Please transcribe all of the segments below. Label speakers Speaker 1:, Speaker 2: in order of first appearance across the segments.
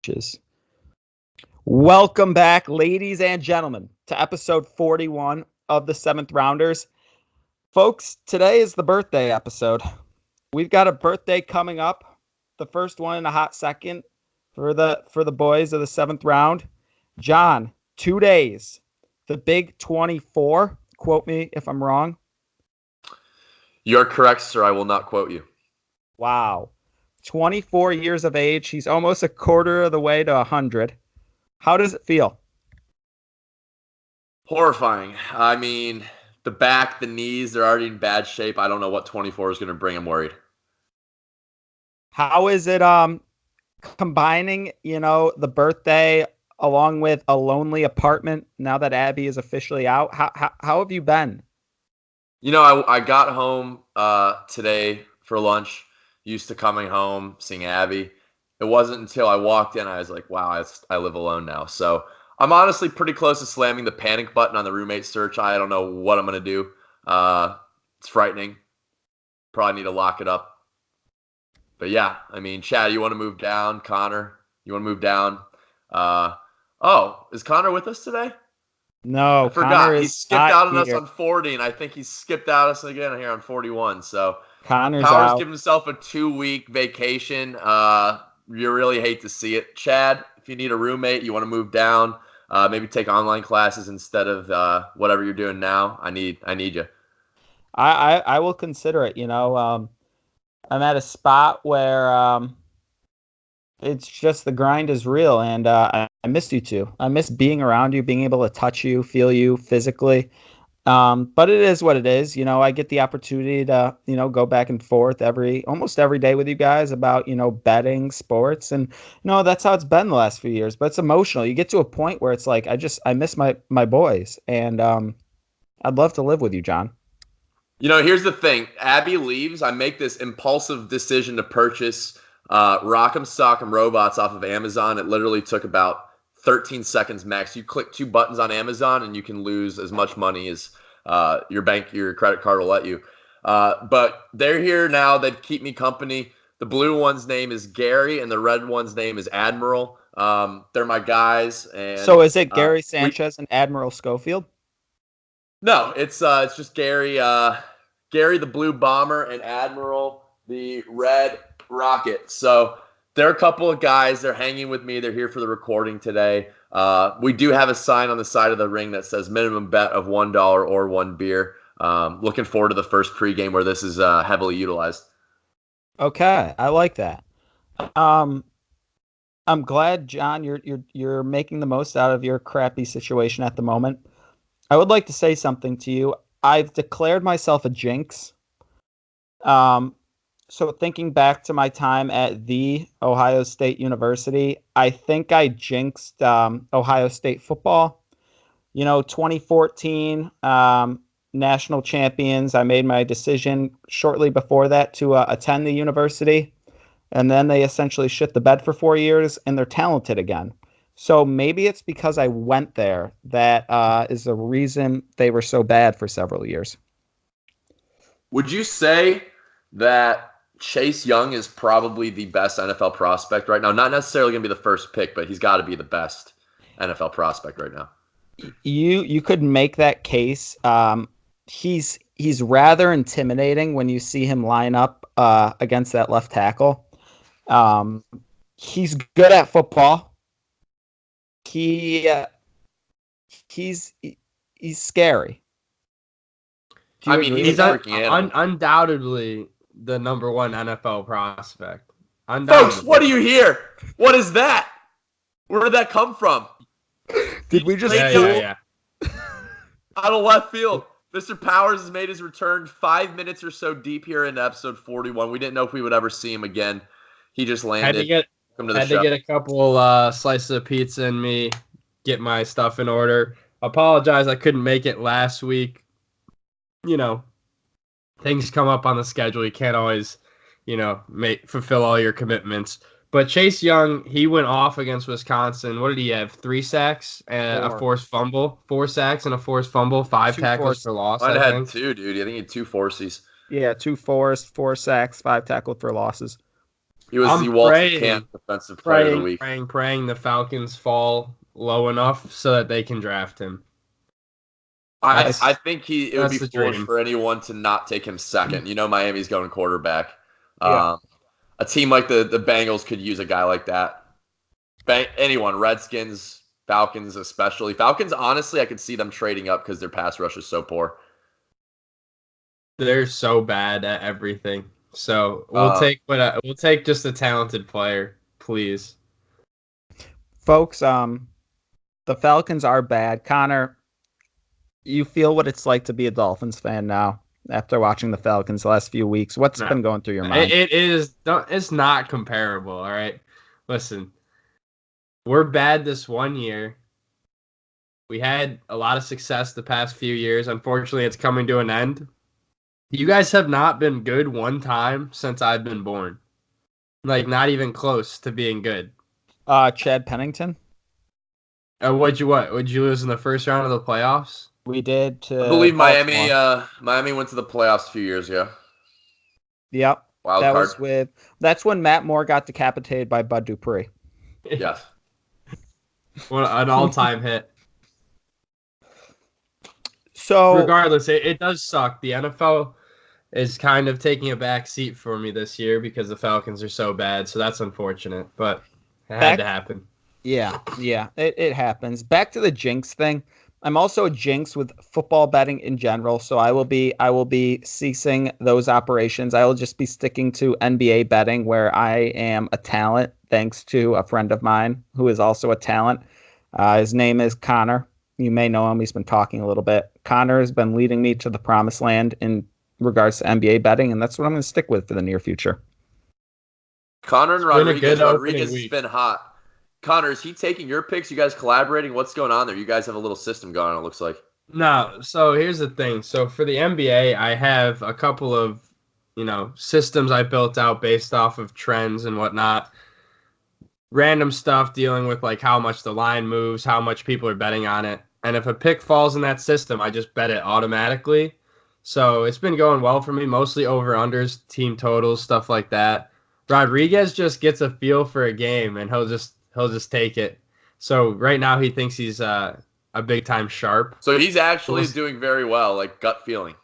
Speaker 1: coaches. Welcome back, ladies and gentlemen, to episode 41 of the Seventh Rounders. Folks, today is the birthday episode. We've got a birthday coming up, the first one in a hot second for the boys of the seventh round. John, 2 days, the big 24. Quote me if I'm wrong.
Speaker 2: You're correct, sir. I will not quote you.
Speaker 1: Wow. 24 years of age. He's almost a quarter of the way to 100. How does it feel?
Speaker 2: Horrifying. I mean, the back, the knees, they're already in bad shape. I don't know what 24 is going to bring. I'm worried.
Speaker 1: How is it combining, the birthday along with a lonely apartment now that Abby is officially out? How have you been?
Speaker 2: I got home today for lunch, used to coming home, seeing Abby. It wasn't until I walked in I was like, wow, I live alone now. So I'm honestly pretty close to slamming the panic button on the roommate search. I don't know what I'm going to do. It's frightening. Probably need to lock it up. But yeah, I mean, Chad, you want to move down? Connor, you want to move down? Is Connor with us today?
Speaker 1: No,
Speaker 2: I forgot. He skipped out on us on 40, and I think he skipped out on us again here on 41. So
Speaker 1: Connor's
Speaker 2: Power's
Speaker 1: out.
Speaker 2: giving himself a 2-week vacation. You really hate to see it. Chad, if you need a roommate, you want to move down, maybe take online classes instead of whatever you're doing now. I need you.
Speaker 1: I will consider it. I'm at a spot where it's just the grind is real, and I missed you too. I miss being around you, being able to touch you, feel you physically. But it is what it is. I get the opportunity to, go back and forth almost every day with you guys about, betting, sports. And, that's how it's been the last few years. But it's emotional. You get to a point where it's like, I miss my boys. And I'd love to live with you, John.
Speaker 2: Here's the thing. Abby leaves. I make this impulsive decision to purchase Rock'em Sock'em Robots off of Amazon. It literally took about 13 seconds max. You click 2 buttons on Amazon and you can lose as much money as your credit card will let you. But they're here now. They keep me company. The blue one's name is Gary and the red one's name is Admiral. They're my guys. And
Speaker 1: so is it Gary Sanchez and Admiral Schofield?
Speaker 2: No, it's just Gary. Gary the blue bomber and Admiral the red rocket. So they're a couple of guys. They're hanging with me. They're here for the recording today. We do have a sign on the side of the ring that says minimum bet of $1 or 1 beer. Looking forward to the first pregame where this is heavily utilized.
Speaker 1: Okay, I like that. I'm glad, John, you're making the most out of your crappy situation at the moment. I would like to say something to you. I've declared myself a jinx. So thinking back to my time at the Ohio State University, I think I jinxed Ohio State football. 2014 national champions. I made my decision shortly before that to attend the university. And then they essentially shit the bed for 4 years, and they're talented again. So maybe it's because I went there that is the reason they were so bad for several years.
Speaker 2: Would you say that Chase Young is probably the best NFL prospect right now? Not necessarily going to be the first pick, but he's got to be the best NFL prospect right now.
Speaker 1: You could make that case. He's rather intimidating when you see him line up against that left tackle. He's good at football. He's scary.
Speaker 2: I mean, he's
Speaker 3: undoubtedly the number 1 NFL prospect.
Speaker 2: Folks, what do you hear? What is that? Where did that come from?
Speaker 1: Did we just
Speaker 3: yeah.
Speaker 2: Out of left field? Mr. Powers has made his return 5 minutes or so deep here in episode 41. We didn't know if we would ever see him again. He just landed.
Speaker 3: Had to get a couple slices of pizza and me get my stuff in order. Apologize, I couldn't make it last week. Things come up on the schedule. You can't always, fulfill all your commitments. But Chase Young, he went off against Wisconsin. What did he have? 3 sacks and a forced fumble. 4 sacks and a forced fumble. 5 tackles for loss.
Speaker 2: I had 2, dude. I think he had 2 forces.
Speaker 1: Yeah, 2 forced, 4 sacks, 5 tackled for losses.
Speaker 2: He was the Walter Camp Defensive Player of the Week.
Speaker 3: Praying the Falcons fall low enough so that they can draft him.
Speaker 2: I think it would be foolish
Speaker 3: dream
Speaker 2: for anyone to not take him second. You know, Miami's going quarterback.
Speaker 1: Yeah.
Speaker 2: A team like the Bengals could use a guy like that. Anyone, Redskins, Falcons especially. Falcons, honestly, I could see them trading up because their pass rush is so poor.
Speaker 3: They're so bad at everything. So we'll take just a talented player, please.
Speaker 1: Folks, the Falcons are bad. Connor, you feel what it's like to be a Dolphins fan now after watching the Falcons the last few weeks. What's been going through your mind?
Speaker 3: It's not comparable, all right? Listen, we're bad this one year. We had a lot of success the past few years. Unfortunately, it's coming to an end. You guys have not been good one time since I've been born. Like, not even close to being good.
Speaker 1: Chad Pennington?
Speaker 3: Would you lose in the first round of the playoffs?
Speaker 1: We did.
Speaker 2: I believe Miami went to the playoffs a few years ago.
Speaker 1: Yep.
Speaker 2: Wild card.
Speaker 1: That's when Matt Moore got decapitated by Bud Dupree.
Speaker 2: Yes.
Speaker 3: What an all-time hit.
Speaker 1: So
Speaker 3: regardless, it does suck. The NFL is kind of taking a back seat for me this year because the Falcons are so bad. So that's unfortunate, but it had to happen.
Speaker 1: Yeah, it happens. Back to the jinx thing. I'm also a jinx with football betting in general, so I will be ceasing those operations. I will just be sticking to NBA betting, where I am a talent thanks to a friend of mine who is also a talent. His name is Connor. You may know him. He's been talking a little bit. Connor has been leading me to the promised land in regards to NBA betting, and that's what I'm going to stick with for the near future.
Speaker 2: Connor and Rodriguez has been hot. Connor, is he taking your picks? You guys collaborating? What's going on there? You guys have a little system going on, it looks like.
Speaker 3: No, so here's the thing. So for the NBA, I have a couple of, systems I built out based off of trends and whatnot. Random stuff dealing with like how much the line moves, how much people are betting on it. And if a pick falls in that system, I just bet it automatically. So it's been going well for me, mostly over-unders, team totals, stuff like that. Rodriguez just gets a feel for a game, and he'll just take it. So right now he thinks he's a big-time sharp.
Speaker 2: So he's actually doing very well, like gut feeling.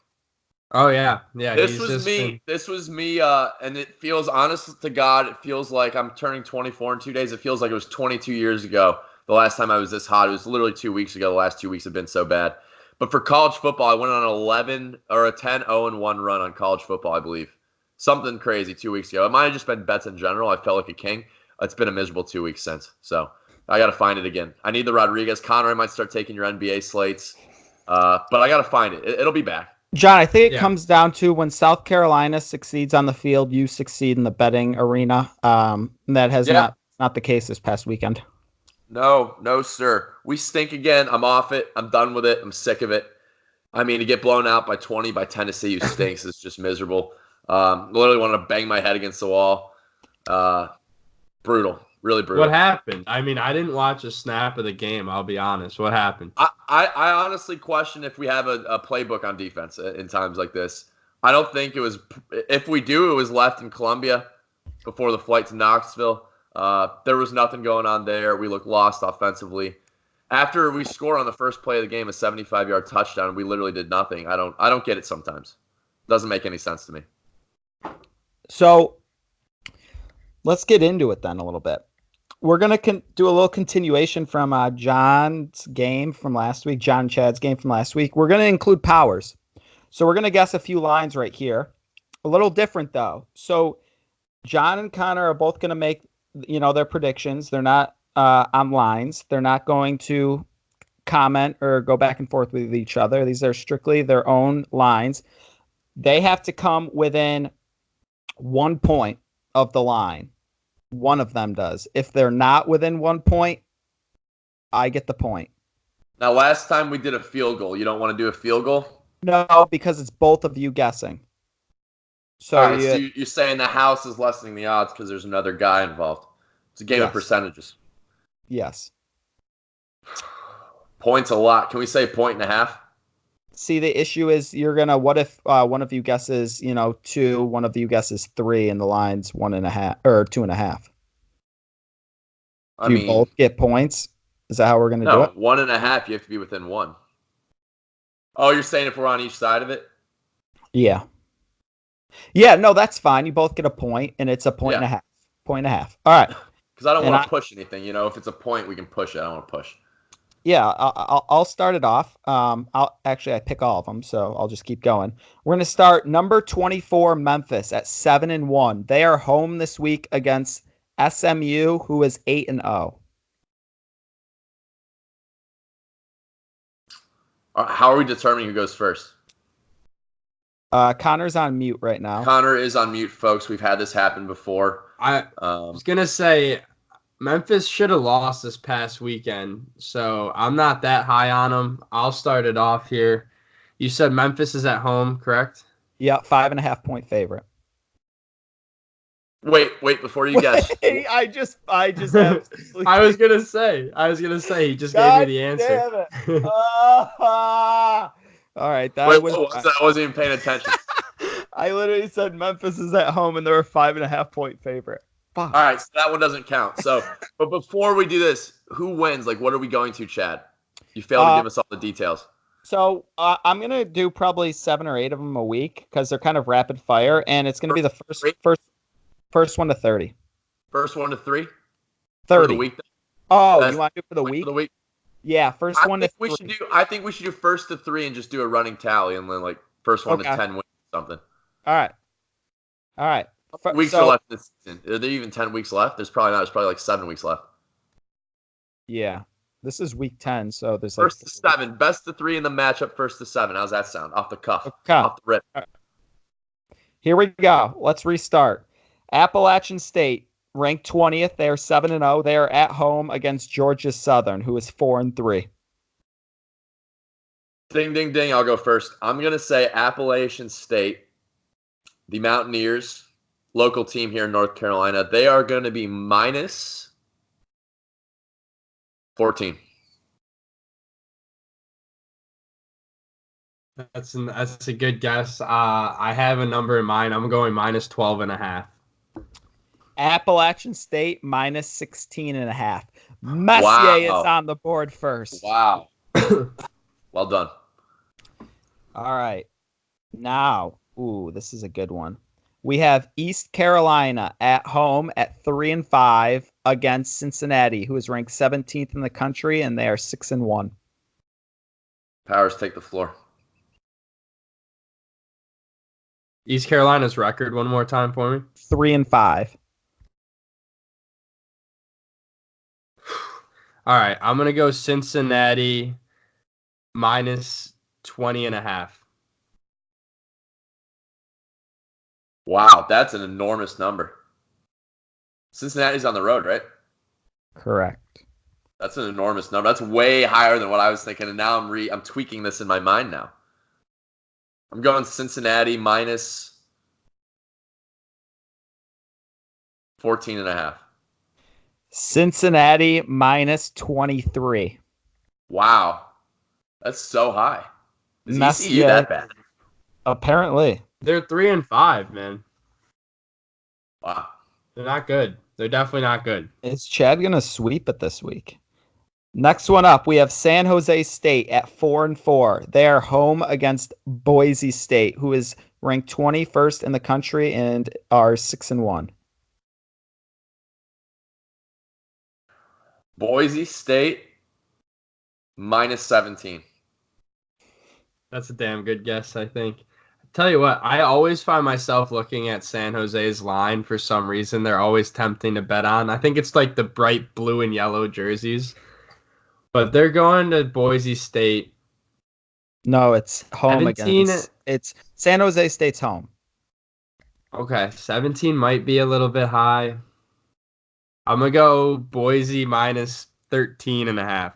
Speaker 3: Oh, yeah.
Speaker 2: This was me, and it feels, honest to God, it feels like I'm turning 24 in 2 days. It feels like it was 22 years ago. The last time I was this hot, it was literally 2 weeks ago. The last 2 weeks have been so bad. But for college football, I went on a 10-0-1 run on college football, I believe. Something crazy 2 weeks ago. It might have just been bets in general. I felt like a king. It's been a miserable 2 weeks since. So I got to find it again. I need the Rodriguez. Connor, I might start taking your NBA slates. But I got to find it. It'll be back.
Speaker 1: John, I think it comes down to when South Carolina succeeds on the field, you succeed in the betting arena. That has not the case this past weekend.
Speaker 2: No, sir. We stink again. I'm off it. I'm done with it. I'm sick of it. I mean, to get blown out by 20 by Tennessee, who stinks, is just miserable. Literally wanted to bang my head against the wall. Brutal. Really brutal.
Speaker 3: What happened? I mean, I didn't watch a snap of the game, I'll be honest. What happened?
Speaker 2: I honestly question if we have a playbook on defense in times like this. I don't think it was – if we do, it was left in Columbia before the flight to Knoxville. There was nothing going on there. We looked lost offensively. After we score on the first play of the game, a 75-yard touchdown, we literally did nothing. I don't get it sometimes. Doesn't make any sense to me.
Speaker 1: So let's get into it then a little bit. We're going to do a little continuation from John's game from last week, John and Chad's game from last week. We're going to include powers. So we're going to guess a few lines right here. A little different, though. So John and Connor are both going to make their predictions. They're not on lines. They're not going to comment or go back and forth with each other. These are strictly their own lines. They have to come within 1 point of the line. One of them does. If they're not within 1 point, I get the point.
Speaker 2: Now, last time we did a field goal. You don't want to do a field goal?
Speaker 1: No, because it's both of you guessing. So,
Speaker 2: right, so you're saying the house is lessening the odds because there's another guy involved. It's a game of percentages.
Speaker 1: Yes.
Speaker 2: Points a lot. Can we say 1.5?
Speaker 1: See, the issue is you're gonna. What if one of you guesses, 2, one of you guesses 3, and the line's 1.5 or 2.5?
Speaker 2: I
Speaker 1: Do you
Speaker 2: mean,
Speaker 1: both get points? Is that how we're gonna do
Speaker 2: no,
Speaker 1: it?
Speaker 2: 1.5. You have to be within 1. Oh, you're saying if we're on each side of it?
Speaker 1: Yeah. Yeah. No, that's fine. You both get a point, and it's a point and a half. Point and a half. All right.
Speaker 2: Because I don't want to push anything. If it's a point, we can push it. I don't want to push.
Speaker 1: Yeah, I'll start it off. I pick all of them, so I'll just keep going. We're gonna start number 24, Memphis at 7-1. They are home this week against SMU, who is 8-0.
Speaker 2: How are we determining who goes first?
Speaker 1: Connor's on mute right now.
Speaker 2: Connor is on mute, folks. We've had this happen before.
Speaker 3: I was gonna say Memphis should have lost this past weekend, so I'm not that high on them. I'll start it off here. You said Memphis is at home, correct?
Speaker 1: Yeah, 5.5-point favorite.
Speaker 2: Wait, before you guess.
Speaker 1: I just have.
Speaker 3: I was gonna say, he just gave me the answer.
Speaker 1: Damn it. All right,
Speaker 2: I wasn't even paying attention.
Speaker 1: I literally said Memphis is at home and they're a 5.5-point favorite. Fuck.
Speaker 2: All right, so that one doesn't count. So, but before we do this, who wins? Like, what are we going to, Chad? You failed to give us all the details.
Speaker 1: So I'm gonna do probably 7 or 8 of them a week because they're kind of rapid fire, and it's gonna be the first one to 30.
Speaker 2: First one to 3.
Speaker 1: 30
Speaker 2: for the week.
Speaker 1: Oh, you want to do it for the week?
Speaker 2: For the week.
Speaker 1: Yeah, first one to 3.
Speaker 2: I think we should do first to 3 and just do a running tally, and then like first one to 10 wins or something.
Speaker 1: All right.
Speaker 2: Weeks are left this season. Are there even 10 weeks left? There's probably not. There's probably like 7 weeks left.
Speaker 1: Yeah. This is week 10, so there's
Speaker 2: first to 7. Best of 3 in the matchup, first to 7. How's that sound? Off the cuff.
Speaker 1: Okay.
Speaker 2: Off the rip.
Speaker 1: Right. Here we go. Let's restart. Appalachian State, ranked 20th. They are 7-0. They are at home against Georgia Southern, who is 4-3.
Speaker 2: Ding, ding, ding. I'll go first. I'm going to say Appalachian State, the Mountaineers, local team here in North Carolina. They are going to be minus 14.
Speaker 3: That's a good guess. I have a number in mind. I'm going minus 12.5.
Speaker 1: Appalachian State minus 16.5. Messier is on the board first.
Speaker 2: Wow. Well done.
Speaker 1: All right. Now, this is a good one. We have East Carolina at home at 3-5 against Cincinnati, who is ranked 17th in the country, and they are 6-1.
Speaker 2: Powers, take the floor.
Speaker 3: East Carolina's record one more time for me.
Speaker 1: 3-5.
Speaker 3: All right, I'm gonna go Cincinnati minus 20.5.
Speaker 2: Wow, that's an enormous number. Cincinnati's on the road, right?
Speaker 1: Correct.
Speaker 2: That's an enormous number. That's way higher than what I was thinking, and now I'm tweaking this in my mind now. I'm going Cincinnati minus 14.5.
Speaker 1: Cincinnati minus 23.
Speaker 2: Wow. That's so high. Is ECU that bad?
Speaker 1: Apparently.
Speaker 3: They're 3-5, man.
Speaker 2: Wow.
Speaker 3: They're not good. They're definitely not good.
Speaker 1: Is Chad going to sweep it this week? Next one up, we have San Jose State at 4-4. They are home against Boise State, who is ranked 21st in the country and are 6-1.
Speaker 2: Boise State minus 17.
Speaker 3: That's a damn good guess, I think. Tell you what, I always find myself looking at San Jose's line for some reason. They're always tempting to bet on. I think it's like the bright blue and yellow jerseys. But they're going to Boise State.
Speaker 1: No, it's home against. It's San Jose State's home.
Speaker 3: Okay, 17 might be a little bit high. I'm going to go Boise minus 13.5.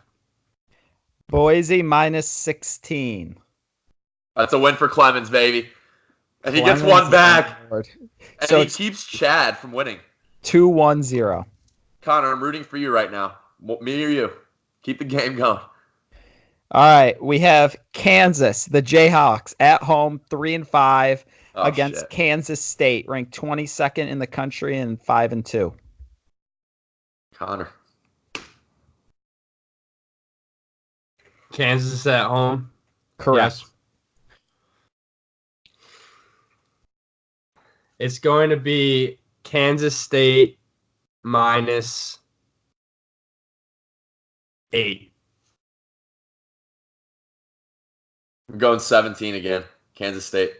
Speaker 1: Boise minus 16.
Speaker 2: That's a win for Clemens, baby. And he gets one back. And so he keeps Chad from winning.
Speaker 1: 2-1-0.
Speaker 2: Connor, I'm rooting for you right now. Me or you. Keep the game going.
Speaker 1: All right, we have Kansas, the Jayhawks, at home, 3-5
Speaker 2: Oh,
Speaker 1: against
Speaker 2: shit.
Speaker 1: Kansas State, ranked 22nd in the country and 5-2.
Speaker 2: Connor.
Speaker 3: Kansas at home.
Speaker 1: Correct.
Speaker 3: Yes. It's going to be Kansas State -8.
Speaker 2: I'm going 17 again. Kansas State.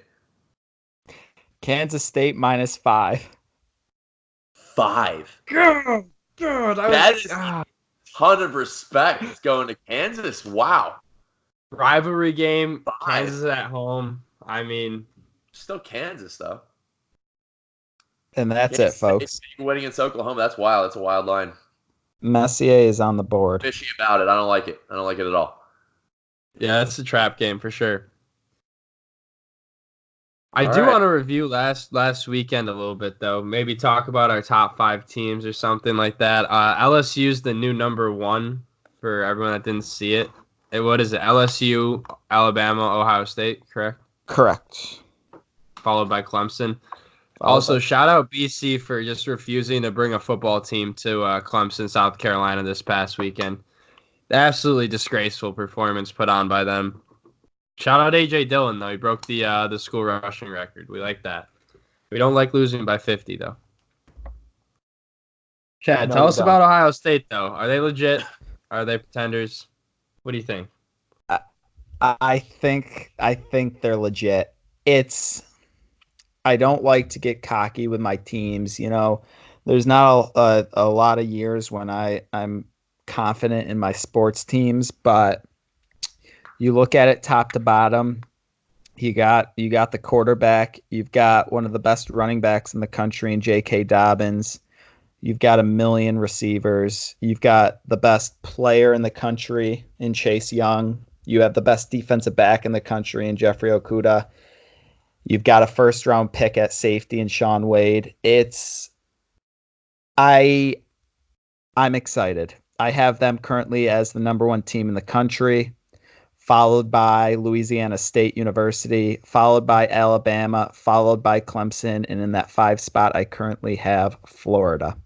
Speaker 1: Kansas State -5.
Speaker 2: 5.
Speaker 3: God,
Speaker 2: That is a ton of respect going to Kansas. Wow.
Speaker 3: rivalry game.
Speaker 2: 5.
Speaker 3: Kansas at home. I mean,
Speaker 2: Still Kansas, though.
Speaker 1: And that's
Speaker 2: Kansas
Speaker 1: it, folks.
Speaker 2: State winning against Oklahoma. That's wild. That's a wild line.
Speaker 1: Messier is on the board.
Speaker 2: Fishy about it. I don't like it. I don't like it at all.
Speaker 3: yeah, it's a trap game for sure. I
Speaker 2: All
Speaker 3: do
Speaker 2: right.
Speaker 3: want to review last weekend a little bit, though. Maybe talk about our top 5 teams or something like that. LSU's the new number 1 for everyone that didn't see it. What is it? LSU, Alabama, Ohio State, correct?
Speaker 1: Correct.
Speaker 3: Followed by Clemson. Also, shout out BC for just refusing to bring a football team to Clemson, South Carolina this past weekend. Absolutely disgraceful performance put on by them. Shout out A.J. Dillon, though. He broke the school rushing record. We like that. We don't like losing by 50, though. Chad,
Speaker 1: No,
Speaker 3: tell
Speaker 1: we
Speaker 3: us
Speaker 1: don't.
Speaker 3: about Ohio State, though. Are they legit? Are they pretenders? What do you think?
Speaker 1: I think they're legit. I don't like to get cocky with my teams. You know, there's not a lot of years when I'm confident in my sports teams, but you look at it top to bottom. You got the quarterback. You've got one of the best running backs in the country in J.K. Dobbins. You've got a million receivers. You've got the best player in the country in Chase Young. You have the best defensive back in the country in Jeffrey Okudah. You've got a first-round pick at safety in Sean Wade. I'm excited. I have them currently as the number 1 team in the country, followed by Louisiana State University, followed by Alabama, followed by Clemson, and in that 5 spot, I currently have Florida.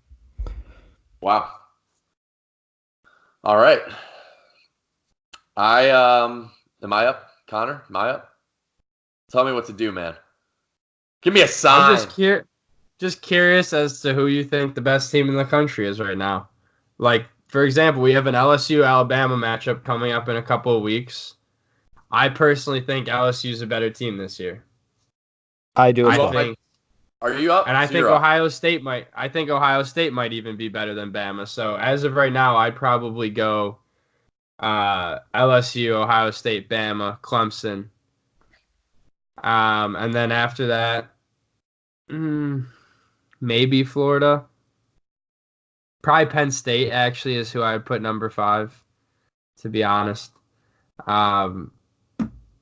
Speaker 2: Wow. All right. Am I up, Connor? Am I up? Tell me what to do, man. Give me a sign.
Speaker 3: I'm just curious as to who you think the best team in the country is right now. Like, for example, we have an LSU-Alabama matchup coming up in a couple of weeks. I personally think LSU is a better team this year.
Speaker 1: I do as well.
Speaker 3: think,
Speaker 2: Are you up?
Speaker 3: and I
Speaker 2: So
Speaker 3: think
Speaker 2: you're up.
Speaker 3: Ohio State might even be better than Bama. So as of right now, I'd probably go LSU, Ohio State, Bama, Clemson. And then after that, maybe Florida. Probably Penn State actually is who I would put number 5, to be honest.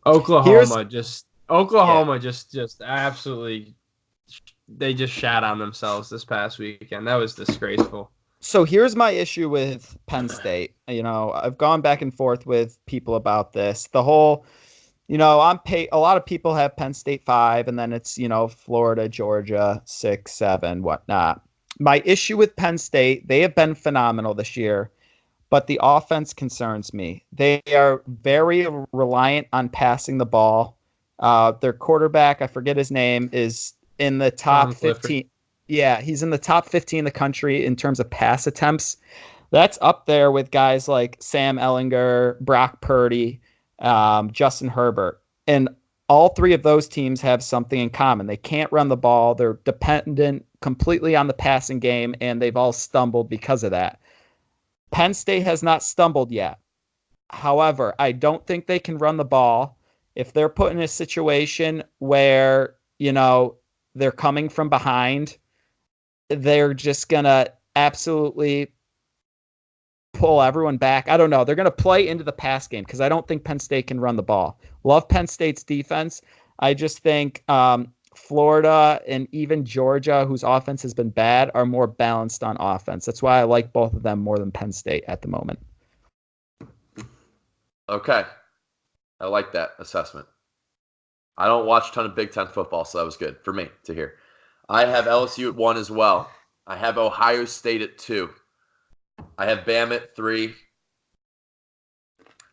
Speaker 3: Oklahoma just absolutely, they just shat on themselves this past weekend. That was disgraceful.
Speaker 1: So here's my issue with Penn State. You know, I've gone back and forth with people about this. The whole, you know, a lot of people have Penn State 5, and then it's, you know, Florida, Georgia 6, 7, whatnot. My issue with Penn State, they have been phenomenal this year, but the offense concerns me. They are very reliant on passing the ball. Their quarterback, I forget his name, is in the top 15. Yeah, he's in the top 15 in the country in terms of pass attempts. That's up there with guys like Sam Ehlinger, Brock Purdy, Justin Herbert. And all 3 of those teams have something in common. They can't run the ball. They're dependent completely on the passing game, and they've all stumbled because of that. Penn State has not stumbled yet. However, I don't think they can run the ball. If they're put in a situation where, you know, they're coming from behind, they're just going to absolutely pull everyone back. I don't know. They're going to play into the pass game because I don't think Penn State can run the ball. Love Penn State's defense. I just think Florida and even Georgia, whose offense has been bad, are more balanced on offense. That's why I like both of them more than Penn State at the moment.
Speaker 2: Okay. I like that assessment. I don't watch a ton of Big Ten football, so that was good for me to hear. I have LSU at 1 as well. I have Ohio State at 2. I have Bama at 3.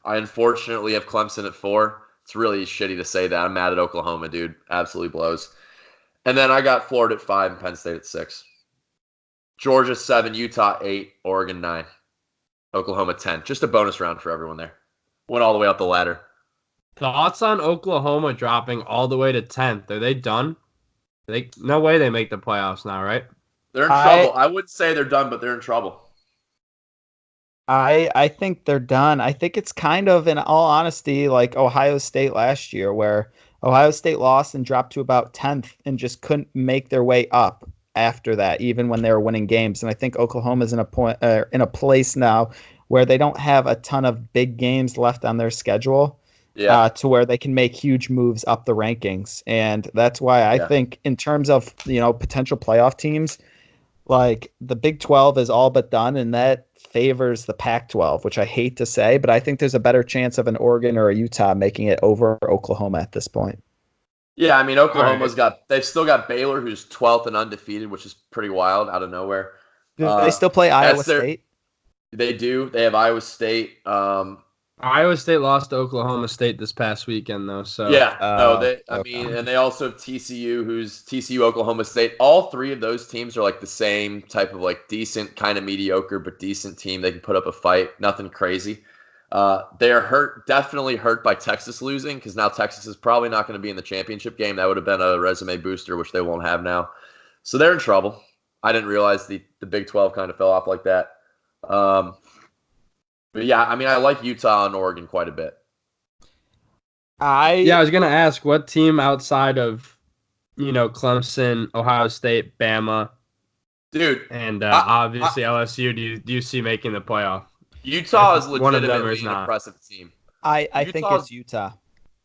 Speaker 2: I unfortunately have Clemson at 4. It's really shitty to say that. I'm mad at Oklahoma, dude. Absolutely blows. And then I got Florida at 5 and Penn State at 6. Georgia 7, Utah 8, Oregon 9, Oklahoma 10. Just a bonus round for everyone there. Went all the way up the ladder.
Speaker 3: Thoughts on Oklahoma dropping all the way to 10th? Are they done? No way they make the playoffs now, right?
Speaker 2: They're in trouble. I wouldn't say they're done, but they're in trouble.
Speaker 1: I think they're done. I think it's kind of, in all honesty, like Ohio State last year, where Ohio State lost and dropped to about 10th and just couldn't make their way up after that, even when they were winning games. And I think Oklahoma's in a place now where they don't have a ton of big games left on their schedule.
Speaker 2: Yeah.
Speaker 1: To where they can make huge moves up the rankings. And that's why I think in terms of, potential playoff teams, like the Big 12 is all but done, and that favors the Pac-12, which I hate to say, but I think there's a better chance of an Oregon or a Utah making it over Oklahoma at this point.
Speaker 2: Yeah, I mean, they've still got Baylor, who's 12th and undefeated, which is pretty wild out of nowhere.
Speaker 1: Do they still play Iowa State?
Speaker 2: They do. They have Iowa State.
Speaker 3: Iowa State lost to Oklahoma State this past weekend, though. So
Speaker 2: and they also have TCU, who's TCU, Oklahoma State. All three of those teams are like the same type of like decent, kind of mediocre, but decent team. They can put up a fight. Nothing crazy. They are definitely hurt by Texas losing, because now Texas is probably not going to be in the championship game. That would have been a resume booster, which they won't have now. So they're in trouble. I didn't realize the Big 12 kind of fell off like that. But yeah, I mean, I like Utah and Oregon quite a bit.
Speaker 3: I was gonna ask, what team outside of, Clemson, Ohio State, Bama,
Speaker 2: dude,
Speaker 3: and obviously LSU, do you see making the playoff?
Speaker 2: Utah is legitimately an impressive team.
Speaker 1: I think it's Utah.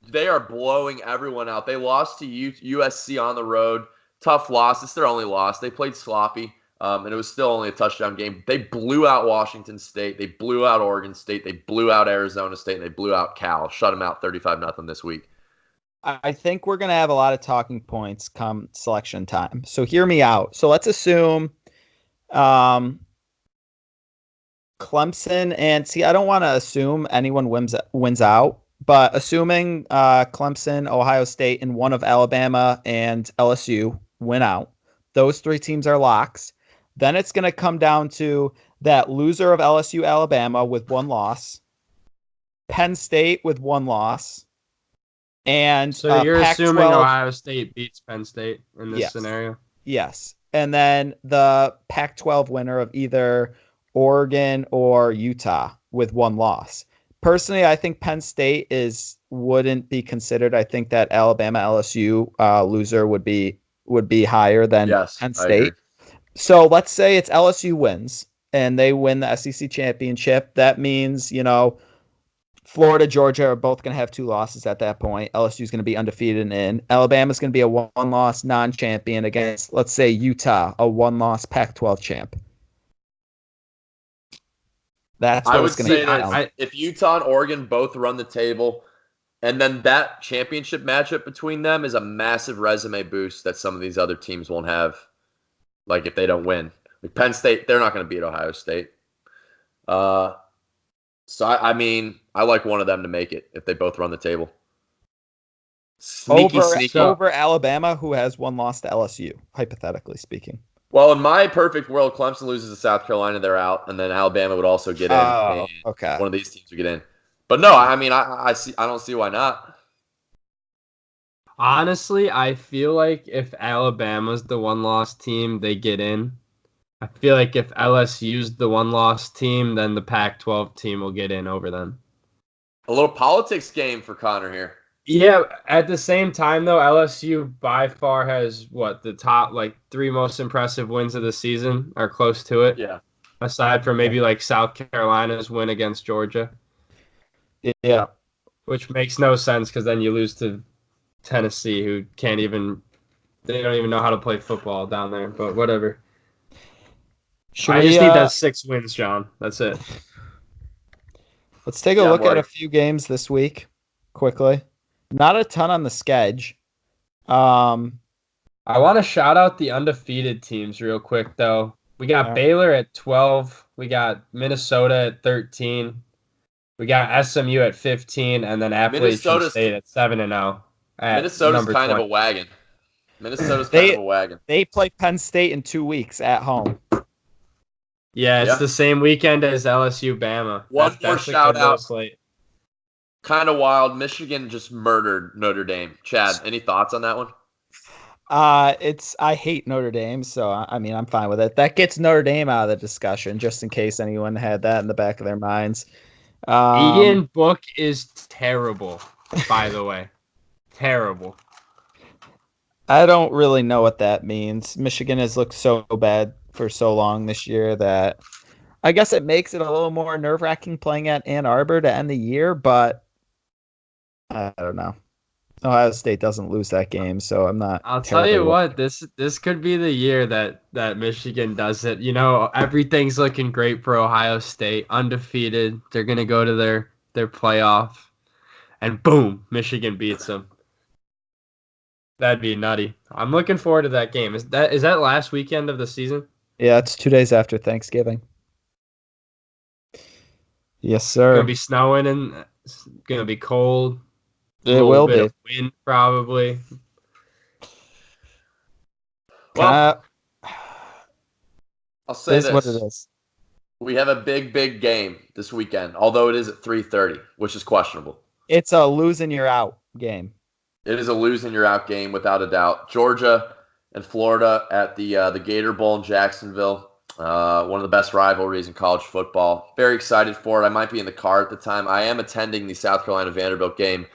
Speaker 2: They are blowing everyone out. They lost to USC on the road. Tough loss. It's their only loss. They played sloppy. And it was still only a touchdown game. They blew out Washington State. They blew out Oregon State. They blew out Arizona State. And they blew out Cal. Shut them out 35-0 this week.
Speaker 1: I think we're going to have a lot of talking points come selection time. So hear me out. So let's assume Clemson and I don't want to assume anyone wins out, but assuming Clemson, Ohio State, and one of Alabama and LSU win out, those three teams are locks. Then it's going to come down to that loser of LSU, Alabama with one loss, Penn State with one loss, and
Speaker 3: so you're
Speaker 1: Pac-12,
Speaker 3: assuming Ohio State beats Penn State in this scenario?
Speaker 1: Yes. And then the Pac-12 winner of either Oregon or Utah with one loss. Personally, I think Penn State wouldn't be considered. I think that Alabama LSU loser would be higher than Penn State. So let's say it's LSU wins and they win the SEC championship. That means, Florida, Georgia are both going to have two losses at that point. LSU is going to be undefeated and in. Alabama's going to be a one-loss non-champion against, let's say, Utah, a one-loss Pac-12 champ. That's what it's going to be.
Speaker 2: I would say that if Utah and Oregon both run the table, and then that championship matchup between them is a massive resume boost that some of these other teams won't have. Like if they don't win, like Penn State, they're not going to beat Ohio State. So I mean, I like one of them to make it if they both run the table. Sneaky
Speaker 1: over Alabama, who has one loss to LSU, hypothetically speaking.
Speaker 2: Well, in my perfect world, Clemson loses to South Carolina, they're out, and then Alabama would also get in.
Speaker 1: Okay.
Speaker 2: One of these teams would get in. But no, I mean, I don't see why not.
Speaker 3: Honestly, I feel like if Alabama's the one-loss team, they get in. I feel like if LSU's the one-loss team, then the Pac-12 team will get in over them.
Speaker 2: A little politics game for Connor here.
Speaker 3: Yeah, at the same time, though, LSU by far has, the top, three most impressive wins of the season, or close to it.
Speaker 2: Yeah.
Speaker 3: Aside from maybe, South Carolina's win against Georgia.
Speaker 1: Yeah.
Speaker 3: Which makes no sense, because then you lose to Tennessee, who they don't even know how to play football down there, but whatever. I just need that 6 wins, John. That's it.
Speaker 1: Let's take a look at a few games this week. quickly. Not a ton on the schedule.
Speaker 3: I want to shout out the undefeated teams real quick, though. We got Baylor at 12. We got Minnesota at 13. We got SMU at 15, and then Appalachian State at 7-0.
Speaker 2: Minnesota's kind
Speaker 3: 20.
Speaker 2: of a wagon. Minnesota's kind of a wagon.
Speaker 1: They play Penn State in 2 weeks at home.
Speaker 3: Yeah, it's the same weekend as LSU Bama.
Speaker 2: One more shout out. Kind of wild. Michigan just murdered Notre Dame. Chad, any thoughts on that one?
Speaker 1: I hate Notre Dame, so I mean I'm fine with it. That gets Notre Dame out of the discussion, just in case anyone had that in the back of their minds.
Speaker 3: Ian Book is terrible, by the way. Terrible.
Speaker 1: I don't really know what that means. Michigan has looked so bad for so long this year that I guess it makes it a little more nerve-wracking playing at Ann Arbor to end the year, but I don't know. Ohio State doesn't lose that game, so I'm not.
Speaker 3: I'll tell you what, this could be the year that Michigan does it. You know, everything's looking great for Ohio State, undefeated. They're gonna go to their playoff, and boom, Michigan beats them. That'd be nutty. I'm looking forward to that game. Is that last weekend of the season?
Speaker 1: Yeah, it's 2 days after Thanksgiving. Yes, sir.
Speaker 3: It's gonna be snowing and it's gonna be cold.
Speaker 1: It will be.
Speaker 3: Wind, probably.
Speaker 2: Well, I'll say this.
Speaker 1: What it is.
Speaker 2: We have a big game this weekend, although it is at 3:30, which is questionable.
Speaker 1: It's a losing you're out game.
Speaker 2: It is a losing you're out game without a doubt. Georgia and Florida at the Gator Bowl in Jacksonville. One of the best rivalries in college football. Very excited for it. I might be in the car at the time. I am attending the South Carolina Vanderbilt game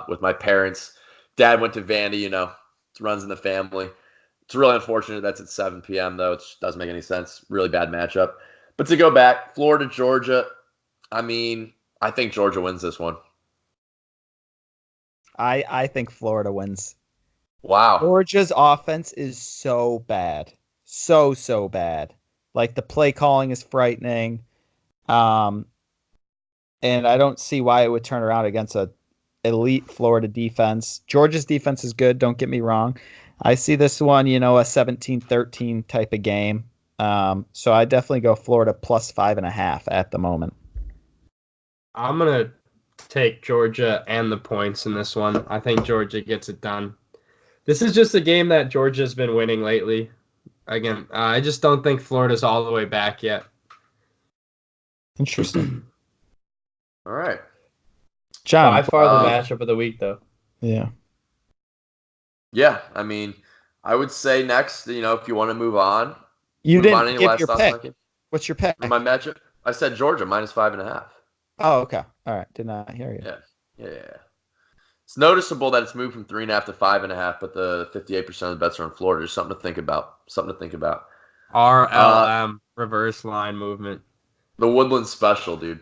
Speaker 2: with my parents. Dad went to Vandy, you know, it runs in the family. It's really unfortunate that's at 7 p.m., though. It doesn't make any sense. Really bad matchup. But to go back, Florida, Georgia, I mean, I think Georgia wins this one.
Speaker 1: I think Florida wins.
Speaker 2: Wow.
Speaker 1: Georgia's offense is so bad. So bad. Like, the play calling is frightening. And I don't see why it would turn around against a elite Florida defense. Georgia's defense is good, don't get me wrong. I see this one, you know, a 17-13 type of game. So I definitely go Florida plus 5.5 at the moment.
Speaker 3: I'm going to take Georgia and the points in this one. I think Georgia gets it done. This is just a game that Georgia's been winning lately. Again, I just don't think Florida's all the way back yet.
Speaker 1: Interesting.
Speaker 2: All right.
Speaker 1: John.
Speaker 3: By far the matchup of the week, though.
Speaker 1: Yeah.
Speaker 2: Yeah, I mean, I would say next, you know, if you want to move on.
Speaker 1: You didn't give your pick. What's your pick?
Speaker 2: My matchup? I said Georgia, minus 5.5.
Speaker 1: Oh, okay. All right. Did not hear you.
Speaker 2: Yeah. It's noticeable that it's moved from 3.5 to 5.5, but the 58% of the bets are on Florida. There's something to think about.
Speaker 3: RLM, reverse line movement.
Speaker 2: The Woodland Special, dude.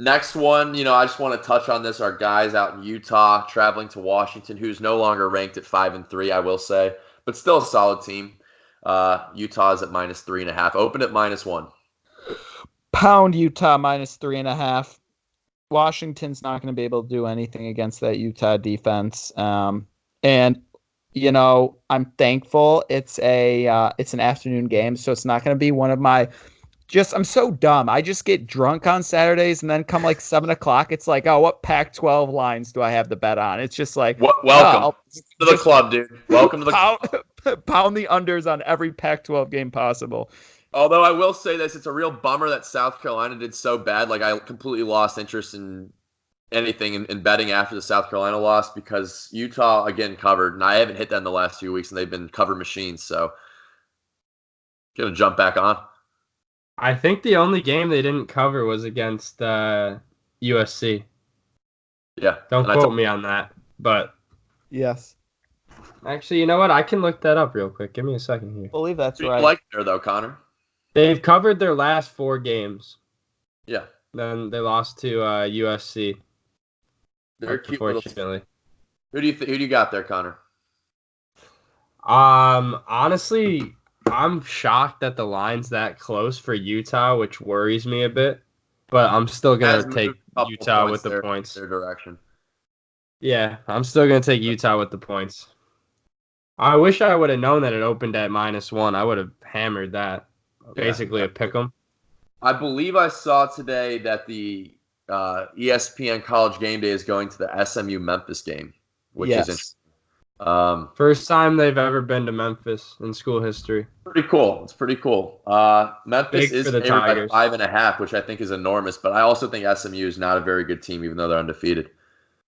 Speaker 2: Next one, you know, I just want to touch on this. Our guys out in Utah traveling to Washington, who's no longer ranked at 5-3, I will say, but still a solid team. Utah's at minus 3.5. Open at -1.
Speaker 1: Pound Utah minus 3.5. Washington's not going to be able to do anything against that Utah defense. And you know, I'm thankful it's an afternoon game, so it's not going to be one of my. I'm so dumb. I just get drunk on Saturdays, and then come like 7 o'clock, it's like, oh, what Pac-12 lines do I have to bet on? It's just like,
Speaker 2: welcome to the club, dude. Welcome to the
Speaker 1: club. Pound the unders on every Pac-12 game possible.
Speaker 2: Although I will say this, it's a real bummer that South Carolina did so bad. Like, I completely lost interest in anything in betting after the South Carolina loss because Utah, again, covered. And I haven't hit that in the last few weeks, and they've been cover machines. So, going to jump back on.
Speaker 3: I think the only game they didn't cover was against USC.
Speaker 2: Yeah.
Speaker 3: Don't quote me on that, but...
Speaker 1: Yes.
Speaker 3: Actually, you know what? I can look that up real quick. Give me a second here.
Speaker 1: I believe that's right.
Speaker 2: You like there, though, Connor?
Speaker 3: They've covered their last 4 games.
Speaker 2: Yeah.
Speaker 3: Then they lost to USC.
Speaker 2: They're cute unfortunately. Who do you got there, Connor?
Speaker 3: Honestly, I'm shocked that the line's that close for Utah, which worries me a bit. but I'm still
Speaker 2: Has
Speaker 3: gonna take
Speaker 2: moved a couple
Speaker 3: Utah with the
Speaker 2: there,
Speaker 3: points.
Speaker 2: Their direction.
Speaker 3: Yeah, I'm still gonna take Utah with the points. I wish I would have known that it opened at -1. I would have hammered that. Basically, a pick 'em.
Speaker 2: I believe I saw today that the ESPN College Game Day is going to the SMU Memphis game, which is interesting.
Speaker 3: First time they've ever been to Memphis in school history.
Speaker 2: Pretty cool. It's pretty cool. Memphis is favored by 5.5, which I think is enormous. But I also think SMU is not a very good team, even though they're undefeated.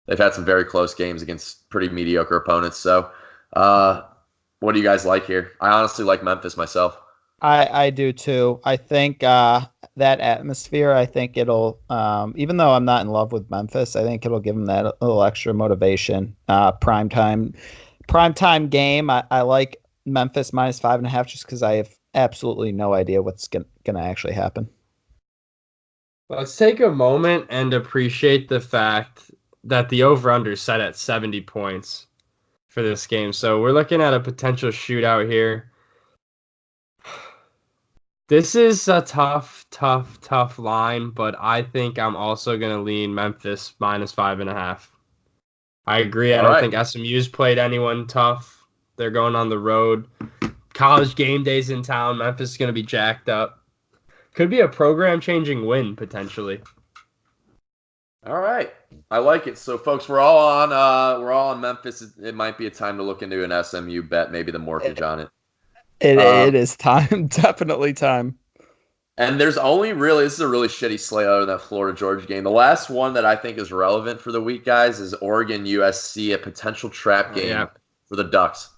Speaker 2: They've had some very close games against pretty mediocre opponents. So, what do you guys like here? I honestly like Memphis myself.
Speaker 1: I do too. I think that atmosphere, I think it'll, even though I'm not in love with Memphis, I think it'll give them that little extra motivation. Primetime game. I like Memphis -5.5 just because I have absolutely no idea what's gonna actually happen.
Speaker 3: Let's take a moment and appreciate the fact that the over/under is set at 70 points for this game. So we're looking at a potential shootout here. This is a tough line, but I think I'm also going to lean Memphis -5.5. I agree. I don't think SMU's played anyone tough. They're going on the road. College Game Day's in town. Memphis is going to be jacked up. Could be a program-changing win, potentially.
Speaker 2: All right. I like it. So, folks, we're all on Memphis. It might be a time to look into an SMU bet, maybe the mortgage on it.
Speaker 1: It is time, definitely time.
Speaker 2: And there's only really, this is a really shitty slate other than that Florida Georgia game. The last one that I think is relevant for the week, guys, is Oregon USC, a potential trap game for the Ducks.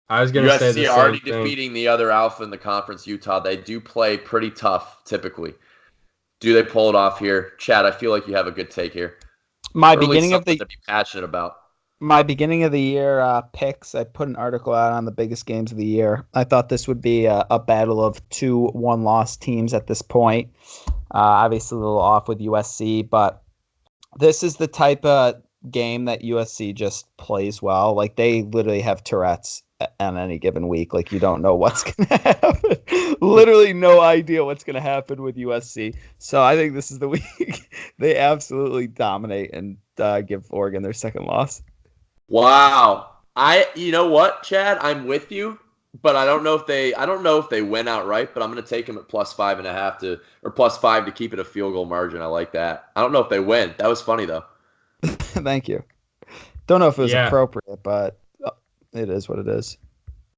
Speaker 3: I was going to say the same
Speaker 2: USC already
Speaker 3: thing.
Speaker 2: Defeating the other alpha in the conference, Utah. They do play pretty tough typically. Do they pull it off here? Chad, I feel like you have a good take here.
Speaker 1: Beginning of
Speaker 2: to be passionate about.
Speaker 1: My beginning of the year picks, I put an article out on the biggest games of the year. I thought this would be a battle of two one-loss teams at this point. Obviously a little off with USC, but this is the type of game that USC just plays well. Like, they literally have Tourette's on any given week. Like, you don't know what's going to happen. Literally no idea what's going to happen with USC. So I think this is the week they absolutely dominate and give Oregon their second loss.
Speaker 2: Wow. You know what, Chad? I'm with you, but I don't know if they win outright, but I'm going to take them at +5.5 or +5 to keep it a field goal margin. I like that. I don't know if they win. That was funny though.
Speaker 1: Thank you. Don't know if it was appropriate, but it is what it is.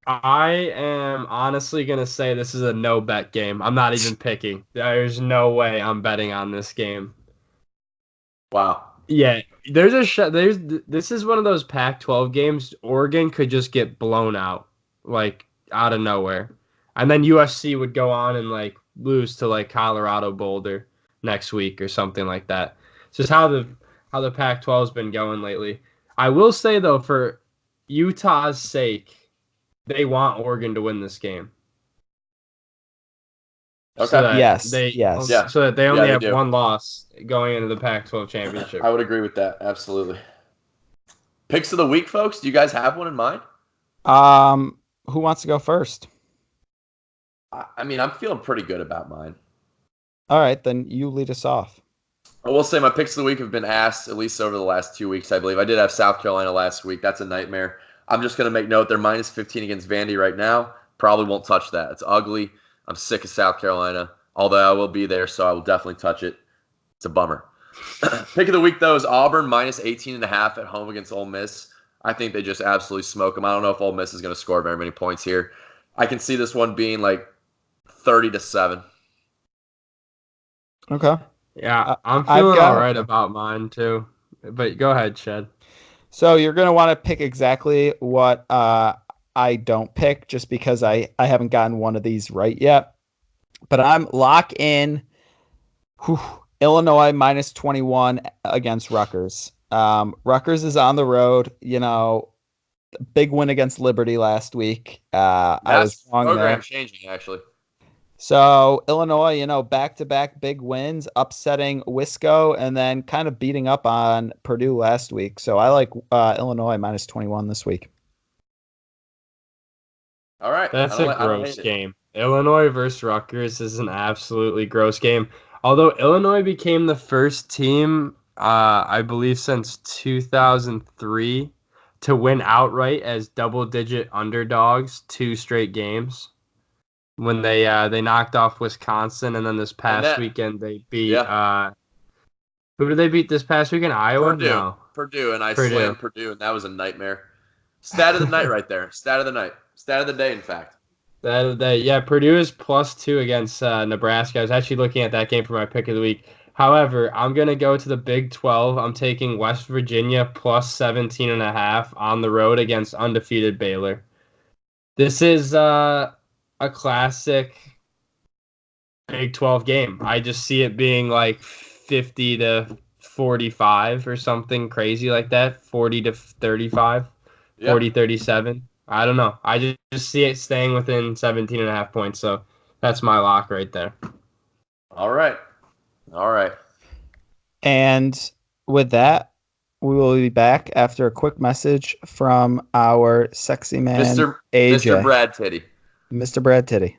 Speaker 3: I am honestly going to say this is a no bet game. I'm not even picking. There's no way I'm betting on this game.
Speaker 2: Wow.
Speaker 3: Yeah, this is one of those Pac-12 games. Oregon could just get blown out, like, out of nowhere. And then USC would go on and, like, lose to, like, Colorado Boulder next week or something like that. It's just how the Pac-12's been going lately. I will say, though, for Utah's sake, they want Oregon to win this game.
Speaker 2: Okay.
Speaker 3: So that
Speaker 1: yes.
Speaker 3: So that they only have one loss going into the Pac-12 championship.
Speaker 2: I would agree with that. Absolutely. Picks of the week, folks. Do you guys have one in mind?
Speaker 1: Who wants to go first?
Speaker 2: I mean, I'm feeling pretty good about mine.
Speaker 1: All right, then you lead us off.
Speaker 2: I will say my picks of the week have been asked at least over the last 2 weeks, I believe. I did have South Carolina last week. That's a nightmare. I'm just going to make note they're -15 against Vandy right now. Probably won't touch that. It's ugly. I'm sick of South Carolina, although I will be there, so I will definitely touch it. It's a bummer. Pick of the week, though, is Auburn -18.5 at home against Ole Miss. I think they just absolutely smoke them. I don't know if Ole Miss is going to score very many points here. I can see this one being like 30-7.
Speaker 1: Okay.
Speaker 3: Yeah, I'm feeling all right about mine, too. But go ahead, Chad.
Speaker 1: So you're going to want to pick exactly what I don't pick just because I haven't gotten one of these right yet. But I'm lock in Illinois -21 against Rutgers. Rutgers is on the road. You know, big win against Liberty last week. I was wrong there.
Speaker 2: Program changing, actually.
Speaker 1: So Illinois, you know, back-to-back big wins, upsetting Wisco, and then kind of beating up on Purdue last week. So I like Illinois -21 this week.
Speaker 2: All right.
Speaker 3: That's a gross game. Illinois versus Rutgers is an absolutely gross game. Although Illinois became the first team, I believe, since 2003 to win outright as double-digit underdogs 2 straight games. When they knocked off Wisconsin, and then this past weekend they beat who did they beat this past weekend? Iowa?
Speaker 2: Purdue.
Speaker 3: No.
Speaker 2: Purdue, and I slammed Purdue, and that was a nightmare. Stat of the night right there. Stat of the night. Stat of the day, in fact.
Speaker 3: Purdue is +2 against Nebraska. I was actually looking at that game for my pick of the week. However, I'm going to go to the Big 12. I'm taking West Virginia +17.5 on the road against undefeated Baylor. This is a classic Big 12 game. I just see it being like 50-45 or something crazy like that. 40-35, 40-37. I don't know. I just see it staying within 17.5 points. So that's my lock right there.
Speaker 2: All right.
Speaker 1: And with that, we will be back after a quick message from our sexy man, AJ.
Speaker 2: Mr. Brad Titty.
Speaker 1: Mr. Brad Titty.